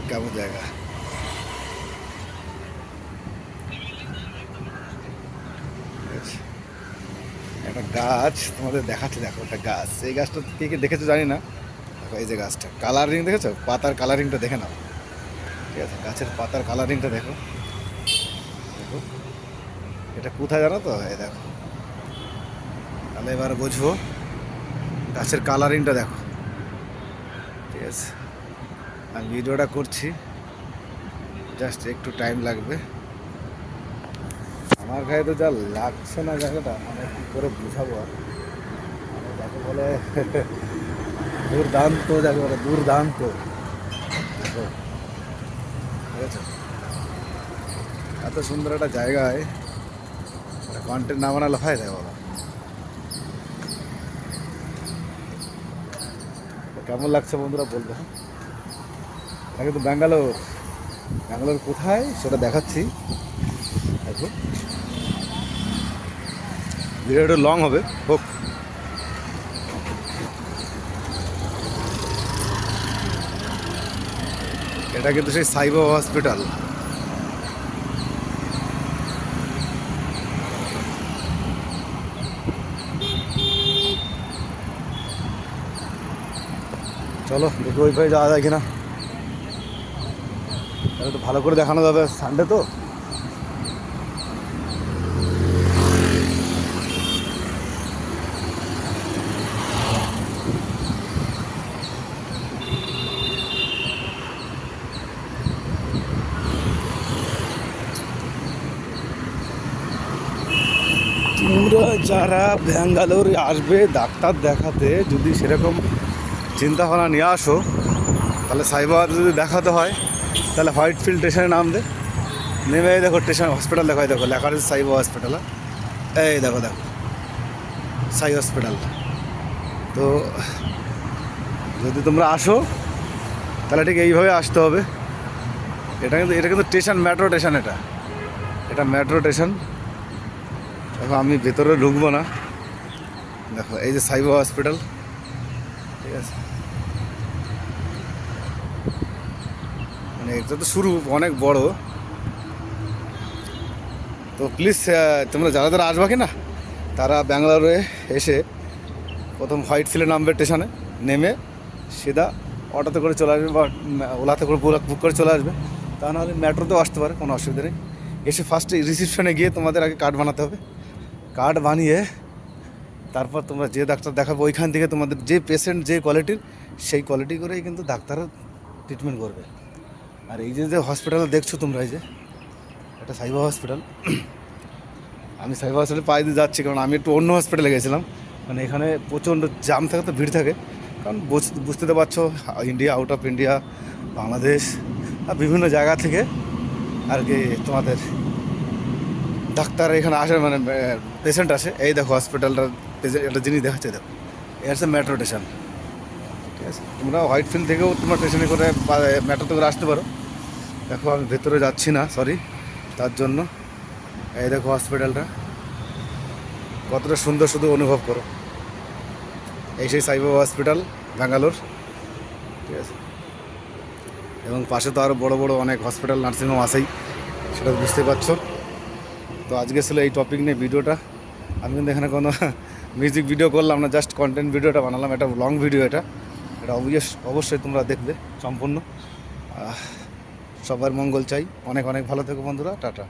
কেমন জায়গা। একটা গাছ তোমাদের দেখাচ্ছি, দেখো একটা গাছ। এই গাছটা কে কে দেখেছো জানি না। দেখো এই যে গাছটা কালারিং দেখেছো, পাতার কালারিংটা দেখে নাও। ঠিক আছে, গাছের পাতার কালারিংটা দেখো। দেখো এটা কোথায় জানো তো, এই দেখো। তাহলে এবার বুঝবো, গাছের কালারিংটা দেখো। ঠিক আছে, আমি ভিডিওটা করছি, জাস্ট একটু টাইম লাগবে। আমার গায়ে তো যা লাগছে না জায়গাটা, মানে কী করে বুঝাবো আর। মানে যাকে বলে দুর্দান্ত, যাকে বলে দুর্দান্ত। দেখো, ঠিক আছে, এত সুন্দর একটা জায়গায় কন্টেন্ট না বানালে হয় দেয় বলো। কেমন লাগছে বন্ধুরা বলবে, হ্যাঁ। এটা কিন্তু ব্যাঙ্গালোর। ব্যাঙ্গালোর কোথায় সেটা দেখাচ্ছি। দেখো ভিডিওটা লং হবে, হোক। এটা কিন্তু সেই সাইবাবা হসপিটাল। চলো দেখি ওই ভাই যাওয়া যায় কিনা, একটু ভালো করে দেখানো যাবে, সানডে তো। তোমরা যারা ব্যাঙ্গালোরে আসবে ডাক্তার দেখাতে, যদি সেরকম চিন্তাভাবনা নিয়ে আসো, তাহলে সাইবার যদি দেখাতে হয়, তাহলে হোয়াইট ফিল্ড স্টেশনে নামবে। নেমে দেখো স্টেশন হসপিটাল দেখো, দেখো লেখা রয়েছে সাইবা হসপিটাল। এই দেখো দেখো সাই হসপিটাল। তো যদি তোমরা আসো তাহলে ঠিক এইভাবে আসতে হবে। এটা কিন্তু স্টেশন, মেট্রো স্টেশন। এটা মেট্রো স্টেশন। দেখো আমি ভেতরে ঢুকবো না। দেখো এই যে সাইবা হসপিটাল, ঠিক আছে। মানে এটা তো শুরু অনেক বড়। তো প্লিজ তোমরা যারা যারা আসবা কি না, তারা ব্যাঙ্গালোরে এসে প্রথম হোয়াইট ফিল্ডে নামবে স্টেশনে। নেমে সিধা অটোতে করে চলে আসবে, বা ওলাতে করে বুক করে চলে আসবে। তা নাহলে মেট্রোতেও আসতে পারে, কোনো অসুবিধা নেই। এসে ফার্স্টে রিসিপশনে গিয়ে তোমাদের আগে কার্ড বানাতে হবে। কার্ড বানিয়ে তারপর তোমরা যে ডাক্তার দেখাবে, ওইখান থেকে তোমাদের যে পেশেন্ট যে কোয়ালিটির, সেই কোয়ালিটি করেই কিন্তু ডাক্তারও ট্রিটমেন্ট করবে। আর এই যে যে হসপিটালে দেখছো তোমরা, এই যে এটা সাইবা হসপিটাল। আমি সাইবা হসপিটালে পায়ে দিয়ে যাচ্ছি, কারণ আমি একটু অন্য হসপিটালে গেছিলাম। মানে এখানে প্রচণ্ড জাম থাকে, তো ভিড় থাকে। কারণ বুঝতে তো পারছো, India, out of India, Bangladesh আর বিভিন্ন জায়গা থেকে আর কি তোমাদের ডাক্তার এখানে আসে, মানে পেশেন্ট আসে। এই দেখো হসপিটালটার একটা জিনিস দেখাচ্ছে, দেখো এটা হচ্ছে মেট্রো স্টেশন। ঠিক আছে, তোমরা হোয়াইট ফিল্ড থেকেও তোমরা স্টেশনে করে মেট্রোতে করে আসতে পারো। দেখো আমি ভেতরে যাচ্ছি না, সরি তার জন্য। এই দেখো হসপিটালটা কতটা সুন্দর, শুধু অনুভব করো। এই সেই সাইবাবা হসপিটাল, ব্যাঙ্গালোর। ঠিক আছে, এবং পাশে তো আরও বড় বড় অনেক হসপিটাল, নার্সিংহোম আছেই, সেটা বুঝতে পারছো। তো আজকে ছিল এই টপিক নিয়ে ভিডিওটা। আমি কিন্তু এখানে কোনো মিউজিক ভিডিও করলাম না, জাস্ট কন্টেন্ট ভিডিওটা বানালাম। এটা লং ভিডিও, এটা অবশ্যই তোমরা দেখবে সম্পূর্ণ। সবার মঙ্গল চাই। অনেক অনেক ভালো থেকো বন্ধুরা, টাটা।